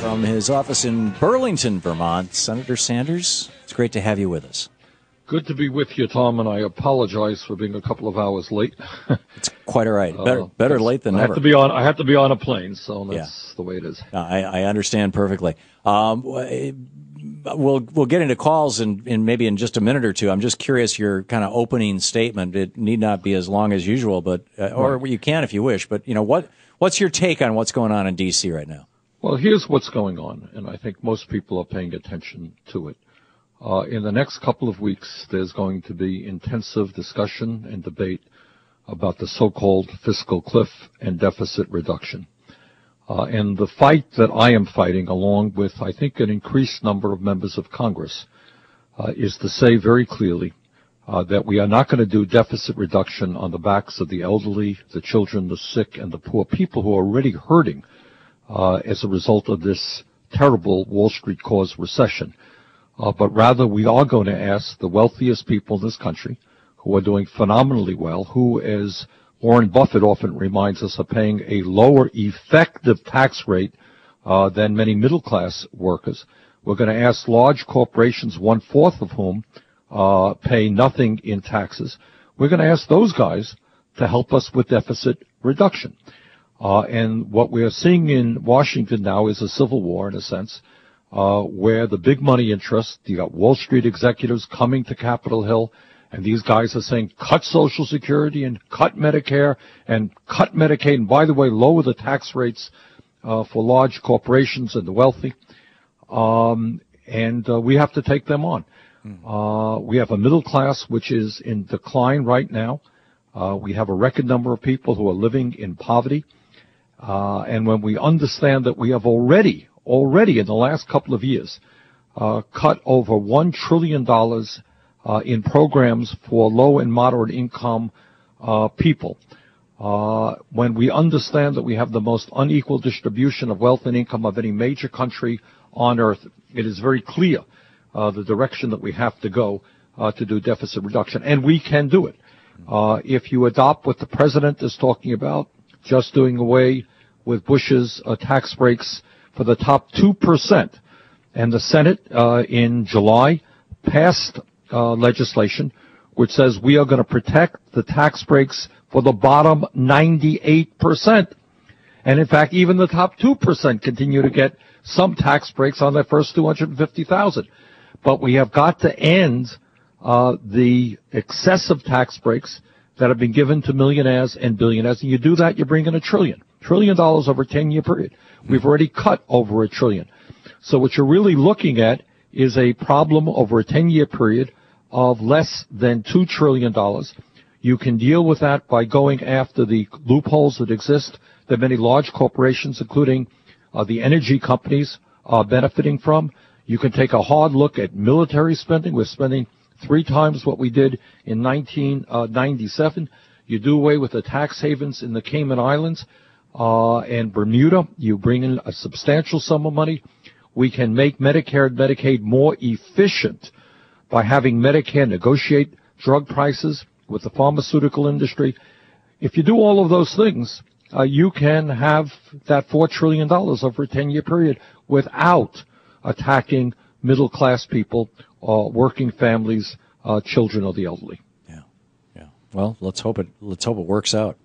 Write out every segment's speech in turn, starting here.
from his office in Burlington, Vermont. Senator Sanders, it's great to have you with us. Good to be with you, Tom, and I apologize for being a couple of hours late. It's quite all right. Better late than never. I had to be on a plane, so that's the way it is. I understand perfectly. We'll get into calls in maybe in just a minute or two. I'm just curious your kind of opening statement. It need not be as long as usual, but or you can if you wish. But what's your take on what's going on in D.C. right now? Well, here's what's going on, and I think most people are paying attention to it. In the next couple of weeks, there's going to be intensive discussion and debate about the so-called fiscal cliff and deficit reduction. And the fight that I am fighting, along with, I think, an increased number of members of Congress, is to say very clearly that we are not going to do deficit reduction on the backs of the elderly, the children, the sick, and the poor, people who are already hurting as a result of this terrible Wall Street-caused recession. But rather, we are going to ask the wealthiest people in this country, who are doing phenomenally well, who, as Warren Buffett often reminds us, are paying a lower effective tax rate than many middle-class workers. We're going to ask large corporations, one-fourth of whom pay nothing in taxes. We're going to ask those guys to help us with deficit reduction. And what we are seeing in Washington now is a civil war, in a sense, where the big money interests, you got Wall Street executives coming to Capitol Hill, and these guys are saying, cut Social Security and cut Medicare and cut Medicaid, and by the way, lower the tax rates for large corporations and the wealthy. And we have to take them on. We have a middle class which is in decline right now. We have a record number of people who are living in poverty. And when we understand that we have already in the last couple of years cut over $1 trillion in programs for low and moderate income people, when we understand that we have the most unequal distribution of wealth and income of any major country on earth, it is very clear the direction that we have to go to do deficit reduction, and we can do it. If you adopt what the president is talking about, just doing away with Bush's tax breaks for the top 2%, and the Senate in July passed legislation which says we are going to protect the tax breaks for the bottom 98%. And in fact, even the top 2% continue to get some tax breaks on their first $250,000. But we have got to end the excessive tax breaks that have been given to millionaires and billionaires. And you do that, you bring in $1 trillion over a 10-year period. We've already cut over $1 trillion. So what you're really looking at is a problem over a 10-year period of less than $2 trillion. You can deal with that by going after the loopholes that exist that many large corporations, including the energy companies, are benefiting from. You can take a hard look at military spending. We're spending 3 times what we did in 1997. You do away with the tax havens in the Cayman Islands and Bermuda. You bring in a substantial sum of money. We can make Medicare and Medicaid more efficient by having Medicare negotiate drug prices with the pharmaceutical industry. If you do all of those things, you can have that $4 trillion over a 10-year period without attacking middle-class people, working families, children, or the elderly. Yeah. Well, let's hope it works out.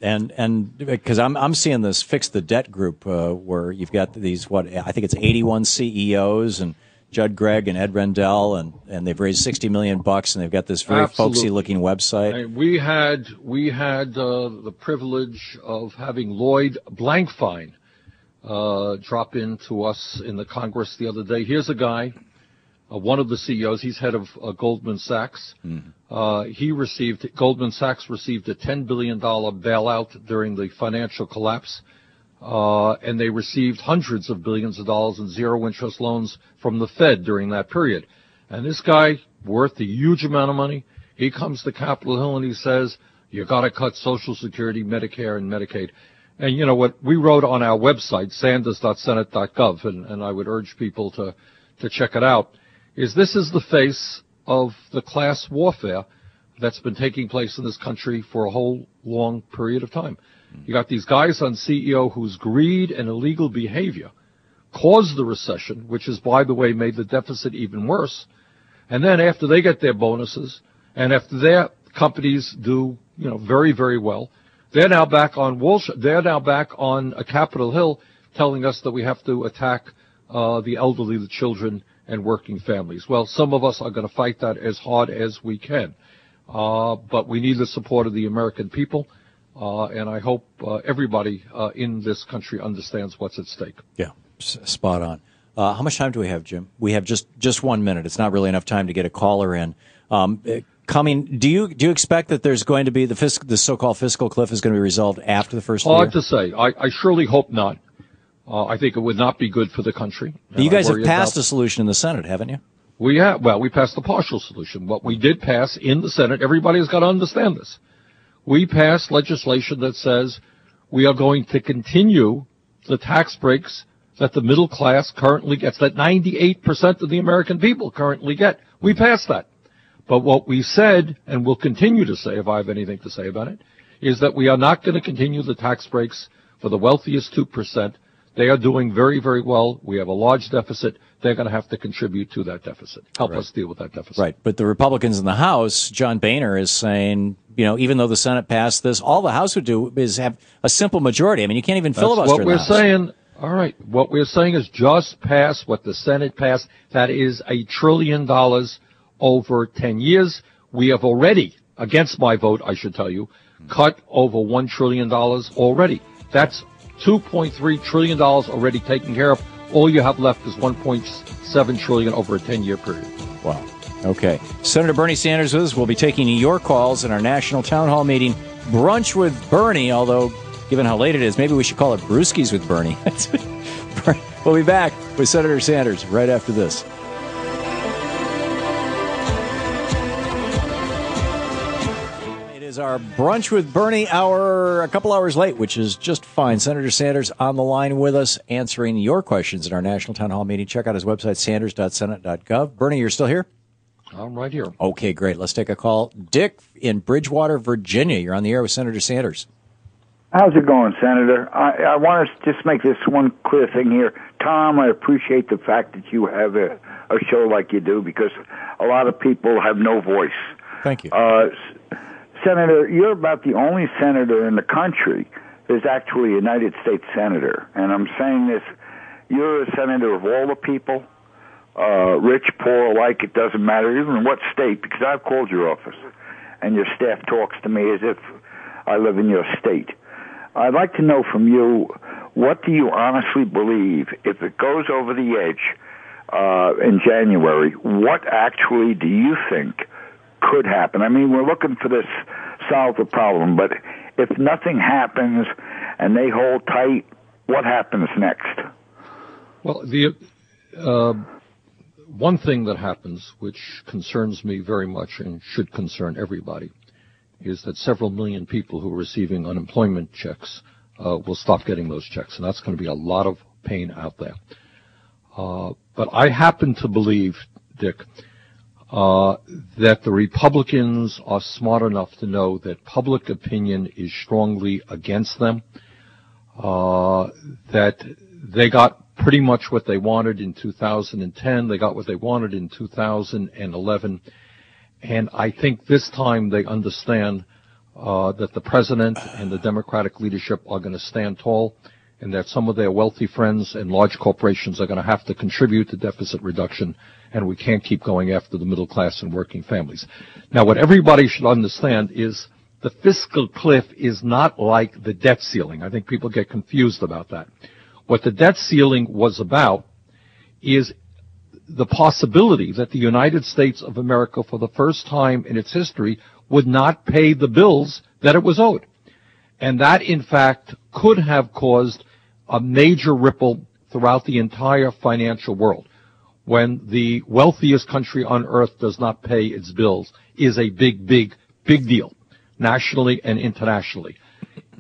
And because I'm seeing this Fix the Debt group where you've got these, I think it's 81 CEOs and Judd Gregg and Ed Rendell, and they've raised $60 million, and they've got this very folksy-looking website. I mean, we had the privilege of having Lloyd Blankfein drop into us in the Congress the other day. Here's a guy, one of the CEOs. He's head of Goldman Sachs. Goldman Sachs received a $10 billion bailout during the financial collapse. And they received hundreds of billions of dollars in zero-interest loans from the Fed during that period. And this guy, worth a huge amount of money, he comes to Capitol Hill and he says, you got to cut Social Security, Medicare, and Medicaid. And you know what we wrote on our website, sanders.senate.gov, and I would urge people to check it out, is this is the face of the class warfare that's been taking place in this country for a whole long period of time. You got these guys on CEO whose greed and illegal behavior caused the recession, which has, by the way, made the deficit even worse. And then after they get their bonuses, and after their companies do, very, very well, they're now back on they're now back on Capitol Hill, telling us that we have to attack the elderly, the children, and working families. Well, some of us are going to fight that as hard as we can, but we need the support of the American people, and I hope everybody in this country understands what's at stake. Yeah, spot on. How much time do we have, Jim? We have just 1 minute. It's not really enough time to get a caller in. Do you expect that there's going to be the so-called fiscal cliff is going to be resolved after the first year? Hard to say. I surely hope not. I think it would not be good for the country. You guys have passed a solution in the Senate, haven't you? We have. Well, we passed the partial solution. What we did pass in the Senate, everybody has got to understand this. We passed legislation that says we are going to continue the tax breaks that the middle class currently gets, that 98% of the American people currently get. We passed that. But what we said, and will continue to say, if I have anything to say about it, is that we are not going to continue the tax breaks for the wealthiest 2%. They are doing very, very well. We have a large deficit. They're going to have to contribute to that deficit, help us deal with that deficit. Right. But the Republicans in the House, John Boehner is saying, even though the Senate passed this, all the House would do is have a simple majority. I mean, you can't even filibuster what we're saying. All right. What we're saying is just pass what the Senate passed. That is $1 trillion over 10 years. We have already, against my vote, I should tell you, cut over $1 trillion already. That's $2.3 trillion already taken care of. All you have left is $1.7 trillion over a 10-year period. Wow. Okay. Senator Bernie Sanders with us. We'll be taking your calls in our national town hall meeting, Brunch with Bernie, although given how late it is, maybe we should call it Brewskis with Bernie. We'll be back with Senator Sanders right after this. It is our Brunch with Bernie hour, a couple hours late, which is just fine. Senator Sanders on the line with us, answering your questions in our national town hall meeting. Check out his website, sanders.senate.gov. Bernie, you're still here? I'm right here. Okay, great. Let's take a call. Dick in Bridgewater, Virginia. You're on the air with Senator Sanders. How's it going, Senator? I want to just make this one clear thing here. Tom, I appreciate the fact that you have a show like you do, because a lot of people have no voice. Thank you. Senator, you're about the only senator in the country who's actually a United States senator. And I'm saying this, you're a senator of all the people, rich, poor alike, it doesn't matter, even what state, because I've called your office, and your staff talks to me as if I live in your state. I'd like to know from you, what do you honestly believe, if it goes over the edge in January, what actually do you think could happen? I mean, we're looking for this solve the problem, but if nothing happens and they hold tight, what happens next? Well, the one thing that happens, which concerns me very much and should concern everybody, is that several million people who are receiving unemployment checks will stop getting those checks, and that's going to be a lot of pain out there. But I happen to believe, Dick, that the Republicans are smart enough to know that public opinion is strongly against them, that they got pretty much what they wanted in 2010, they got what they wanted in 2011, and I think this time they understand that the president and the Democratic leadership are going to stand tall, and that some of their wealthy friends and large corporations are going to have to contribute to deficit reduction, and we can't keep going after the middle class and working families. Now, what everybody should understand is the fiscal cliff is not like the debt ceiling. I think people get confused about that. What the debt ceiling was about is the possibility that the United States of America, for the first time in its history, would not pay the bills that it was owed. And that, in fact, could have caused a major ripple throughout the entire financial world. When the wealthiest country on earth does not pay its bills is a big, big, big deal, nationally and internationally.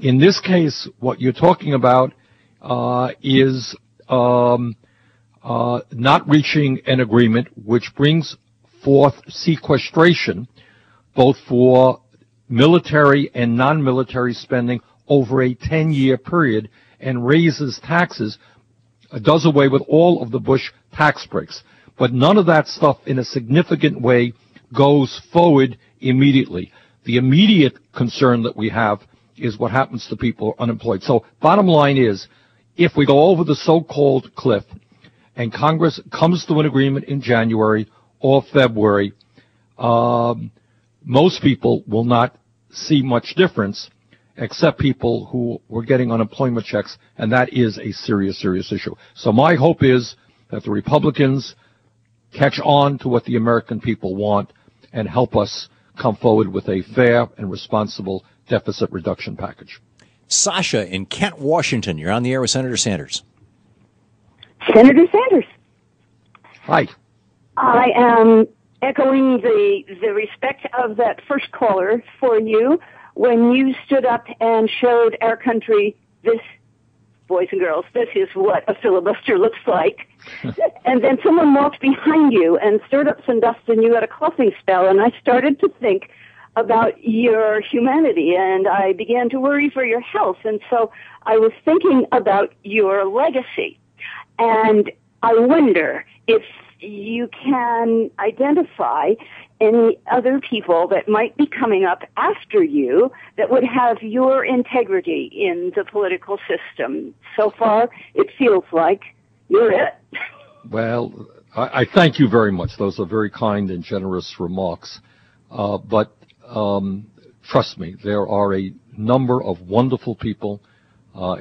In this case, what you're talking about is not reaching an agreement, which brings forth sequestration, both for military and non-military spending over a 10-year period, and raises taxes does away with all of the Bush tax breaks. But none of that stuff in a significant way goes forward immediately. The immediate concern that we have is what happens to people unemployed. So bottom line is, if we go over the so-called cliff and Congress comes to an agreement in January or February, most people will not see much difference except people who were getting unemployment checks, and that is a serious, serious issue. So my hope is that the Republicans catch on to what the American people want and help us come forward with a fair and responsible deficit reduction package. Sasha in Kent, Washington. You're on the air with Senator Sanders. Senator Sanders. Hi. I am echoing the respect of that first caller for you when you stood up and showed our country this, boys and girls, this is what a filibuster looks like. And then someone walked behind you and stirred up some dust and you had a coughing spell, and I started to think about your humanity, and I began to worry for your health. And so I was thinking about your legacy. And I wonder if you can identify any other people that might be coming up after you that would have your integrity in the political system. So far, it feels like you're it. Well, I thank you very much. Those are very kind and generous remarks. But trust me, there are a number of wonderful people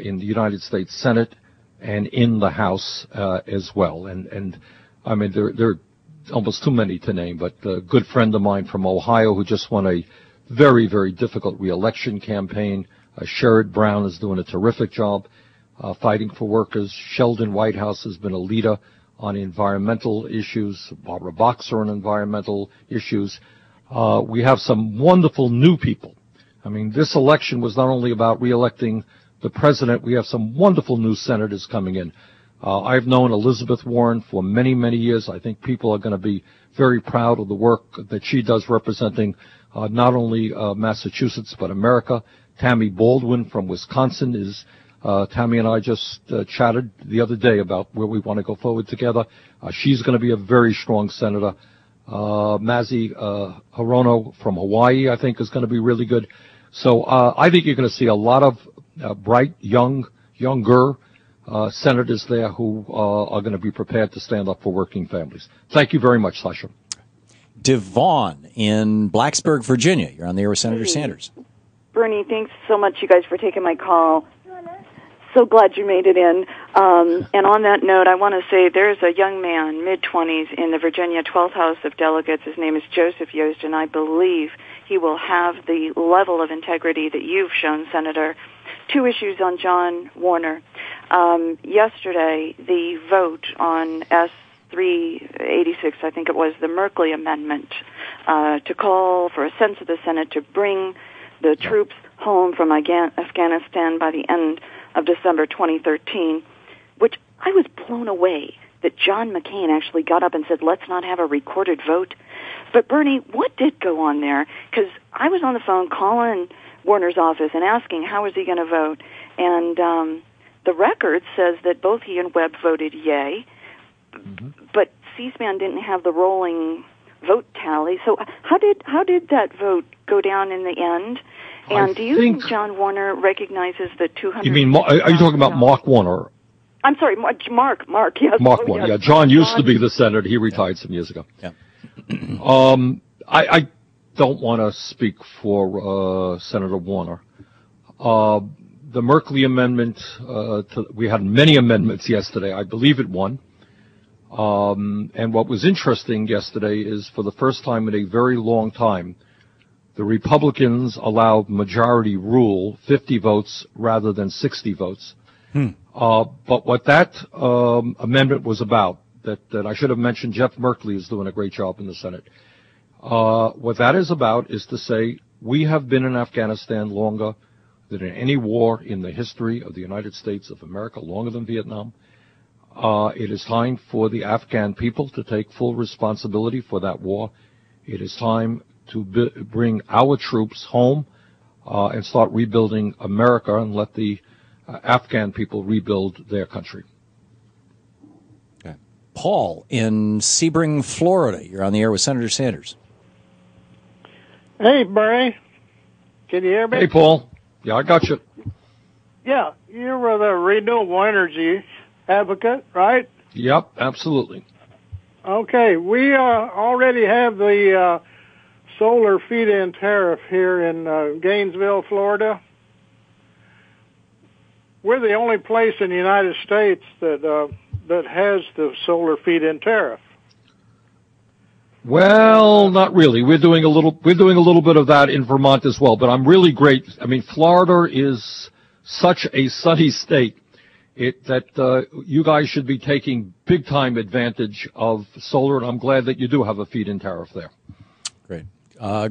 in the United States Senate and in the House as well. And I mean, there are almost too many to name, but a good friend of mine from Ohio who just won a very, very difficult reelection campaign, Sherrod Brown, is doing a terrific job fighting for workers. Sheldon Whitehouse has been a leader on environmental issues. Barbara Boxer on environmental issues. We have some wonderful new people. I mean, this election was not only about reelecting the president. We have some wonderful new senators coming in. I've known Elizabeth Warren for many, many years. I think people are going to be very proud of the work that she does representing not only Massachusetts but America. Tammy Baldwin from Wisconsin is Tammy and I just chatted the other day about where we want to go forward together. She's going to be a very strong senator. Mazi Hirono from Hawaii, I think, is going to be really good. So I think you're going to see a lot of bright, younger senators there who are going to be prepared to stand up for working families. Thank you very much, Sasha. Devon in Blacksburg, Virginia. You're on the air with Senator Sanders. Bernie, thanks so much, you guys, for taking my call. So glad you made it in. And on that note, I want to say there's a young man, mid-20s, in the Virginia 12th House of Delegates. His name is Joseph Yost, and I believe he will have the level of integrity that you've shown, Senator. Two issues on John Warner. Yesterday, the vote on S-386, I think it was, the Merkley Amendment, to call for a sense of the Senate to bring the troops home from Afghanistan by the end of December 2013, which I was blown away that John McCain actually got up and said, let's not have a recorded vote. But Bernie, what did go on there? Because I was on the phone calling Warner's office and asking how is he going to vote, and the record says that both he and Webb voted yay, but C-SPAN didn't have the rolling vote tally. So how did that vote go down in the end? And do you think John Warner recognizes the 200? You mean, are you talking about Mark Warner? I'm sorry, Mark, yes. Mark Warner, yes. Yeah. John used to be the senator. He retired some years ago. Yeah. I don't want to speak for Senator Warner. The Merkley Amendment, we had many amendments yesterday. I believe it won. And what was interesting yesterday is for the first time in a very long time, the Republicans allowed majority rule, 50 votes rather than 60 votes. But what that amendment was about, that I should have mentioned, Jeff Merkley is doing a great job in the Senate. What that is about is to say we have been in Afghanistan longer than in any war in the history of the United States of America, longer than Vietnam. It is time for the Afghan people to take full responsibility for that war. It is time to bring our troops home and start rebuilding America and let the Afghan people rebuild their country. Paul in Sebring, Florida. You're on the air with Senator Sanders. Hey, Bernie. Can you hear me? Hey, Paul. Yeah, I got you. Yeah, you're the renewable energy advocate, right? Yep, absolutely. Okay, we already have the solar feed-in tariff here in Gainesville, Florida. We're the only place in the United States that has the solar feed-in tariff. Well, not really. We're doing a little bit of that in Vermont as well, but I'm really great. I mean, Florida is such a sunny state that you guys should be taking big time advantage of solar, and I'm glad that you do have a feed-in tariff there. Great.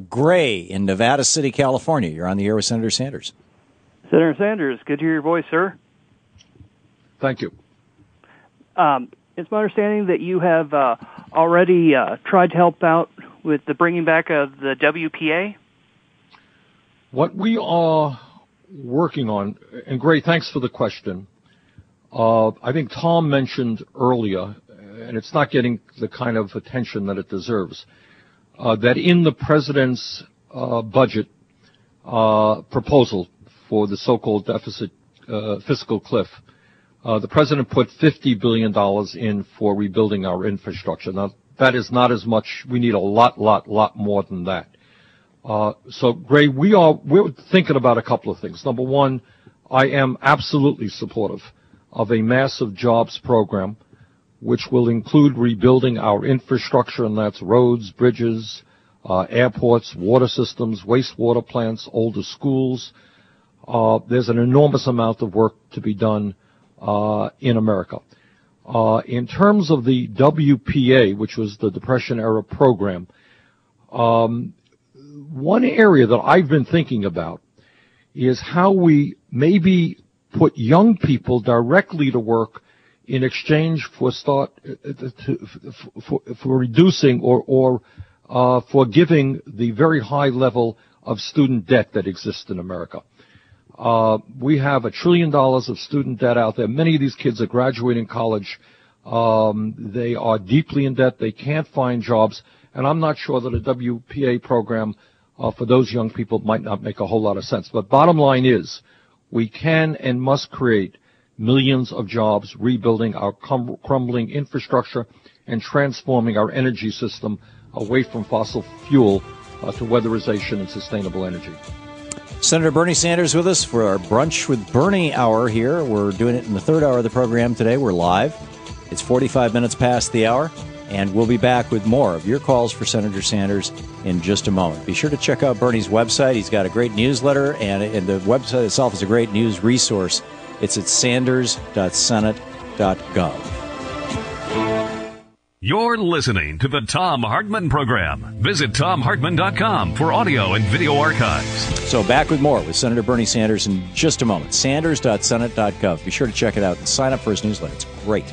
Gray in Nevada City, California. You're on the air with Senator Sanders. Senator Sanders, good to hear your voice, sir. Thank you. It's my understanding that you have already tried to help out with the bringing back of the WPA. What we are working on, and Gray, thanks for the question. I think Tom mentioned earlier, and it's not getting the kind of attention that it deserves, that in the president's budget proposal for the so-called deficit fiscal cliff, the president put $50 billion in for rebuilding our infrastructure. Now, that is not as much. We need a lot more than that. So, Gray, we're thinking about a couple of things. Number one, I am absolutely supportive of a massive jobs program, which will include rebuilding our infrastructure, and that's roads, bridges, airports, water systems, wastewater plants, older schools. There's an enormous amount of work to be done in America. In terms of the WPA, which was the Depression-era program, one area that I've been thinking about is how we maybe put young people directly to work in exchange for reducing or forgiving the very high level of student debt that exists in America. We have $1 trillion of student debt out there. Many of these kids are graduating college. They are deeply in debt. They can't find jobs. And I'm not sure that a WPA program for those young people might not make a whole lot of sense. But bottom line is, we can and must create millions of jobs, rebuilding our crumbling infrastructure and transforming our energy system away from fossil fuel to weatherization and sustainable energy. Senator Bernie Sanders with us for our Brunch with Bernie hour here. We're doing it in the third hour of the program today. We're live. It's 45 minutes past the hour, and we'll be back with more of your calls for Senator Sanders in just a moment. Be sure to check out Bernie's website. He's got a great newsletter, and the website itself is a great news resource. It's at sanders.senate.gov. You're listening to the Thom Hartmann Program. Visit thomhartmann.com for audio and video archives. So back with more with Senator Bernie Sanders in just a moment. Sanders.senate.gov. Be sure to check it out and sign up for his newsletter. It's great.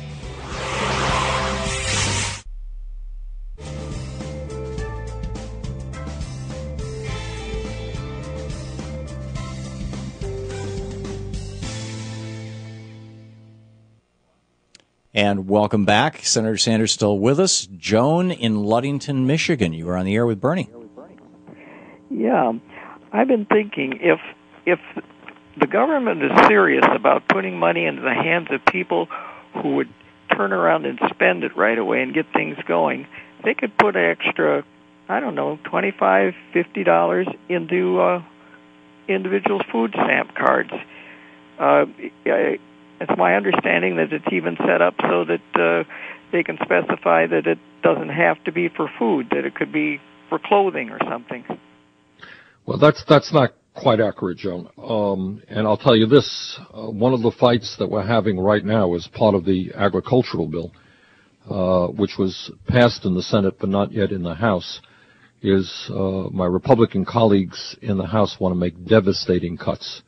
And welcome back. Senator Sanders still with us. Joan in Ludington, Michigan. You were on the air with Bernie. Yeah, I've been thinking if the government is serious about putting money into the hands of people who would turn around and spend it right away and get things going, they could put an extra, I don't know, $25, $50 into individuals' food stamp cards. It's my understanding that it's even set up so that they can specify that it doesn't have to be for food, that it could be for clothing or something. Well, that's not quite accurate, Joan. And I'll tell you this, one of the fights that we're having right now is part of the agricultural bill, which was passed in the Senate but not yet in the House, is my Republican colleagues in the House want to make devastating cuts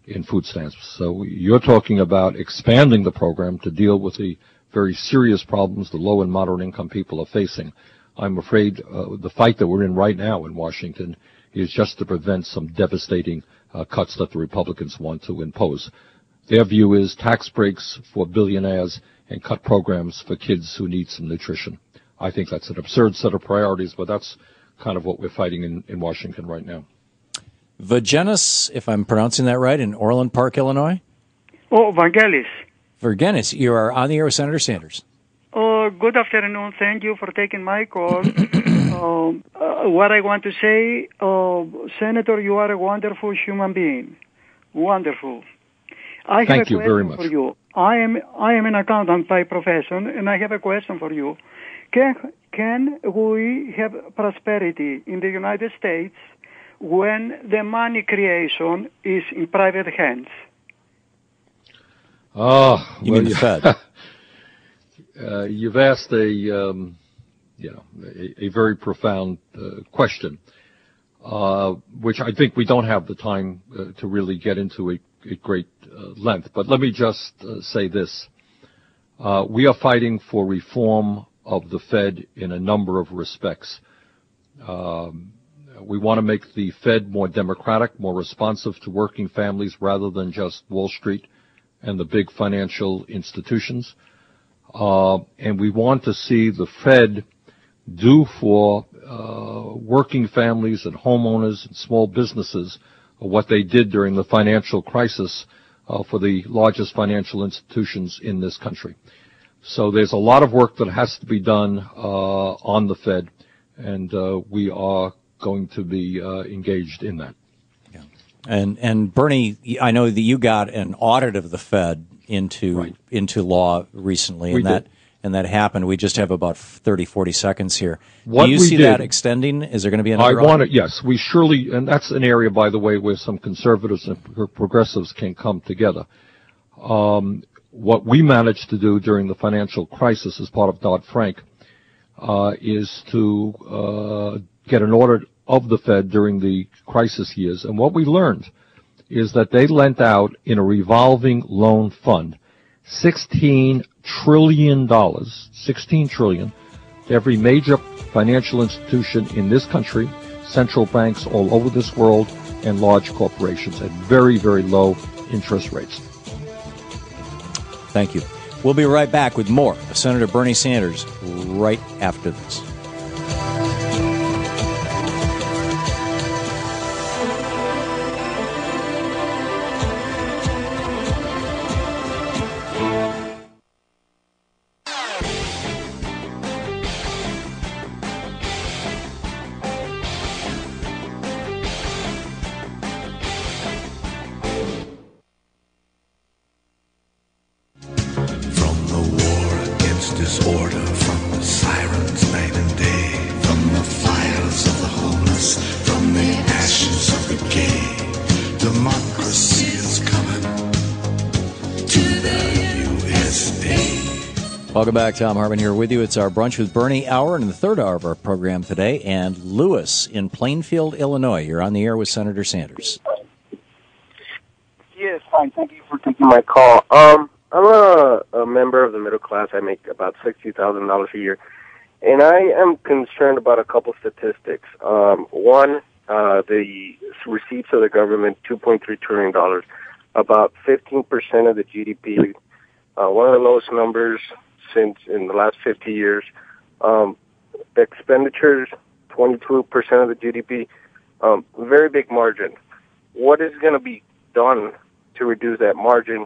in food stamps. So you're talking about expanding the program to deal with the very serious problems the low and moderate income people are facing. I'm afraid the fight that we're in right now in Washington is just to prevent some devastating cuts that the Republicans want to impose. Their view is tax breaks for billionaires and cut programs for kids who need some nutrition. I think that's an absurd set of priorities, but that's kind of what we're fighting in Washington right now. Vagenis, if I'm pronouncing that right, in Orland Park, Illinois? Oh, Vangelis. Vergenis, you are on the air with Senator Sanders. Good afternoon. Thank you for taking my call. What I want to say, Senator, you are a wonderful human being. Wonderful. Thank you very much. For you. I am an accountant by profession, and I have a question for you. Can we have prosperity in the United States when the money creation is in private hands? You mean the Fed? You've asked a very profound question, which I think we don't have the time to really get into at great length. But let me just say this. We are fighting for reform of the Fed in a number of respects. We want to make the Fed more democratic, more responsive to working families rather than just Wall Street and the big financial institutions. And we want to see the Fed do for working families and homeowners and small businesses what they did during the financial crisis for the largest financial institutions in this country. So there's a lot of work that has to be done on the Fed, and we are going to be engaged in that. Yeah. And Bernie, I know that you got an audit of the Fed into law recently, and that happened. We just have about 30, 40 seconds here. Do you see that extending? Is there going to be another audit? Yes, we surely, and that's an area, by the way, where some conservatives and progressives can come together. What we managed to do during the financial crisis as part of Dodd-Frank is to get an audit of the Fed during the crisis years. And what we learned is that they lent out in a revolving loan fund $16 trillion to every major financial institution in this country, central banks all over this world, and large corporations at very, very low interest rates. Thank you. We'll be right back with more of Senator Bernie Sanders right after this. Welcome back. Thom Hartmann here with you. It's our Brunch with Bernie hour, and in the third hour of our program today, and Lewis in Plainfield, Illinois. You're on the air with Senator Sanders. Yes, hi. Thank you for taking my call. I'm a member of the middle class. I make about $60,000 a year, and I am concerned about a couple statistics. One, the receipts of the government, $2.3 trillion, about 15% of the GDP, one of the lowest numbers since in the last 50 years. Expenditures, 22% of the GDP, very big margin. What is going to be done to reduce that margin,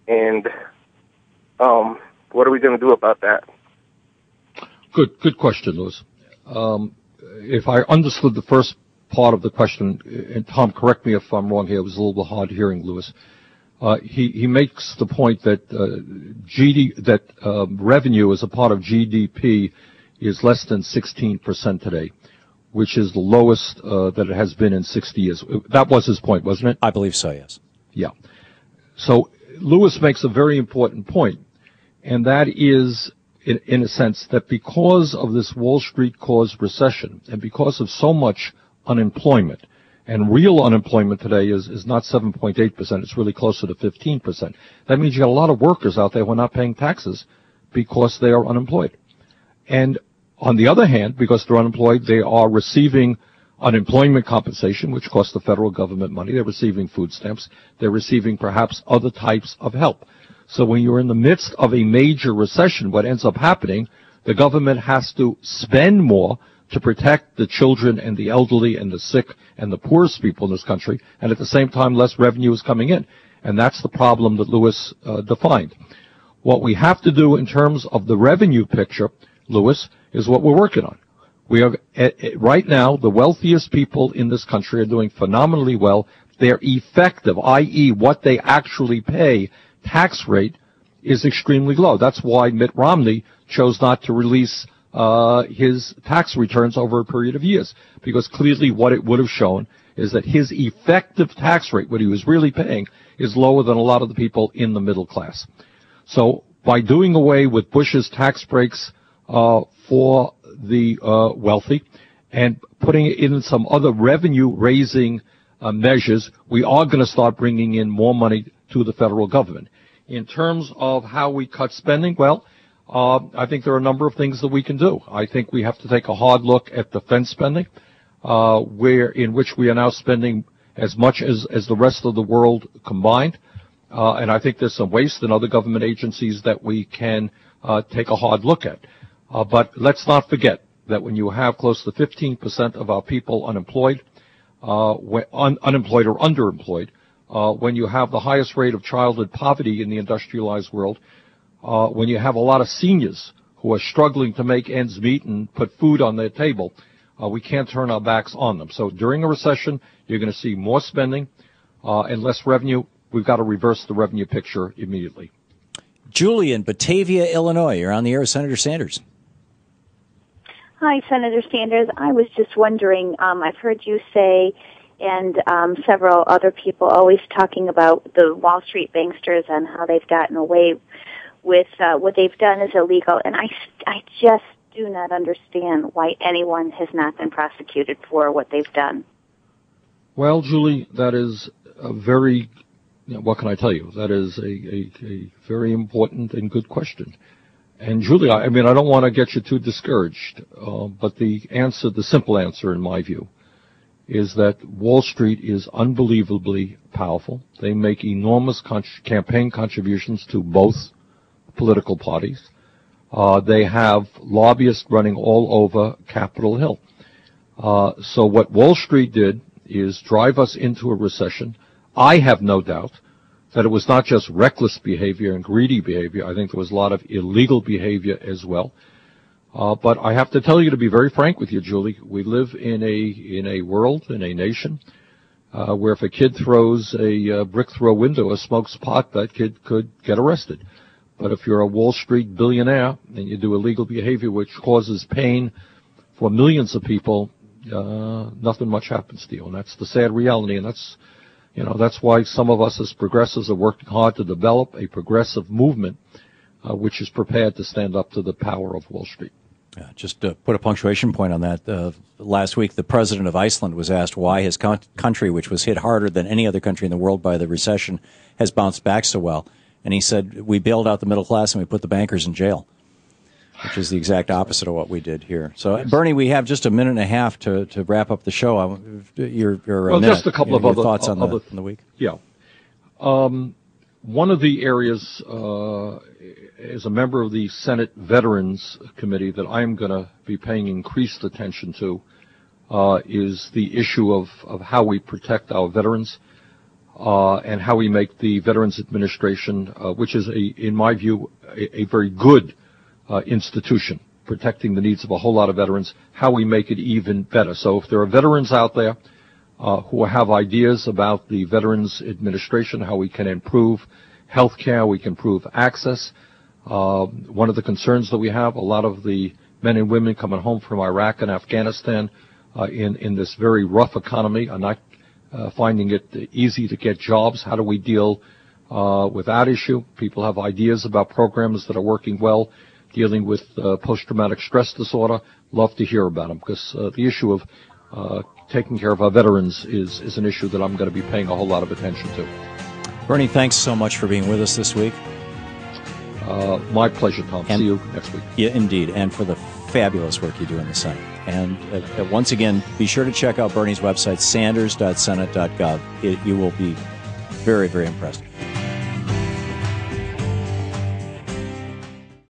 and what are we going to do about that? Good question, Lewis. If I understood the first part of the question, and Tom, correct me if I'm wrong here, it was a little bit hard hearing Lewis. He makes the point that revenue as a part of GDP is less than 16% today, which is the lowest that it has been in 60 years. That was his point, wasn't it? I believe so, yes. Yeah. So Lewis makes a very important point, and that is, in a sense, that because of this Wall Street-caused recession and because of so much unemployment, and real unemployment today is not 7.8%. It's really closer to 15%. That means you got a lot of workers out there who are not paying taxes because they are unemployed. And on the other hand, because they're unemployed, they are receiving unemployment compensation, which costs the federal government money. They're receiving food stamps. They're receiving perhaps other types of help. So when you're in the midst of a major recession, what ends up happening, the government has to spend more to protect the children and the elderly and the sick and the poorest people in this country, and at the same time, less revenue is coming in. And that's the problem that Lewis defined. What we have to do in terms of the revenue picture, Lewis, is what we're working on. We are, right now, the wealthiest people in this country are doing phenomenally well. Their effective, i.e., what they actually pay, tax rate is extremely low. That's why Mitt Romney chose not to release his tax returns over a period of years, because clearly what it would have shown is that his effective tax rate, what he was really paying, is lower than a lot of the people in the middle class. So by doing away with Bush's tax breaks for the wealthy and putting it in some other revenue-raising measures, we are going to start bringing in more money to the federal government. In terms of how we cut spending, well, I think there are a number of things that we can do. I think we have to take a hard look at defense spending, in which we are now spending as much as the rest of the world combined. And I think there's some waste in other government agencies that we can take a hard look at. But let's not forget that when you have close to 15% of our people unemployed, unemployed or underemployed, when you have the highest rate of childhood poverty in the industrialized world, when you have a lot of seniors who are struggling to make ends meet and put food on their table, we can't turn our backs on them. So during a recession, you're going to see more spending and less revenue. We've got to reverse the revenue picture immediately. Julie in Batavia, Illinois. You're on the air with Senator Sanders. Hi, Senator Sanders. I was just wondering, I've heard you say, and several other people always talking about the Wall Street banksters and how they've gotten away with what they've done is illegal. And I just do not understand why anyone has not been prosecuted for what they've done. Well, Julie, that is a very, what can I tell you? That is a very important and good question. And Julie, I mean, I don't want to get you too discouraged, but the simple answer in my view, is that Wall Street is unbelievably powerful. They make enormous campaign contributions to both political parties. They have lobbyists running all over Capitol Hill. So what Wall Street did is drive us into a recession. I have no doubt that it was not just reckless behavior and greedy behavior. I think there was a lot of illegal behavior as well. But I have to tell you, to be very frank with you, Julie, we live in a world, in a nation, where if a kid throws a brick through a window or smokes pot, that kid could get arrested. But if you're a Wall Street billionaire and you do illegal behavior which causes pain for millions of people, nothing much happens to you. And that's the sad reality. And that's why some of us as progressives are working hard to develop a progressive movement which is prepared to stand up to the power of Wall Street. Yeah, just to put a punctuation point on that, last week the president of Iceland was asked why his country, which was hit harder than any other country in the world by the recession, has bounced back so well. And he said, we bailed out the middle class and we put the bankers in jail, which is the exact opposite of what we did here. So, yes. Bernie, we have just a minute and a half to wrap up the show. Just a couple of other thoughts on the week. Yeah. One of the areas, as a member of the Senate Veterans Committee, that I'm going to be paying increased attention to is the issue of how we protect our veterans and how we make the Veterans Administration, which is, in my view, a very good institution, protecting the needs of a whole lot of veterans, how we make it even better. So if there are veterans out there who have ideas about the Veterans Administration, how we can improve health care, we can improve access. One of the concerns that we have, a lot of the men and women coming home from Iraq and Afghanistan in this very rough economy are not finding it easy to get jobs. How do we deal with that issue? People have ideas about programs that are working well, dealing with post-traumatic stress disorder. Love to hear about them, because the issue of taking care of our veterans is an issue that I'm going to be paying a whole lot of attention to. Bernie, thanks so much for being with us this week. My pleasure, Tom. See you next week. Yeah, indeed, and for the fabulous work you do in the Senate. And once again, be sure to check out Bernie's website, sanders.senate.gov. You will be very, very impressed.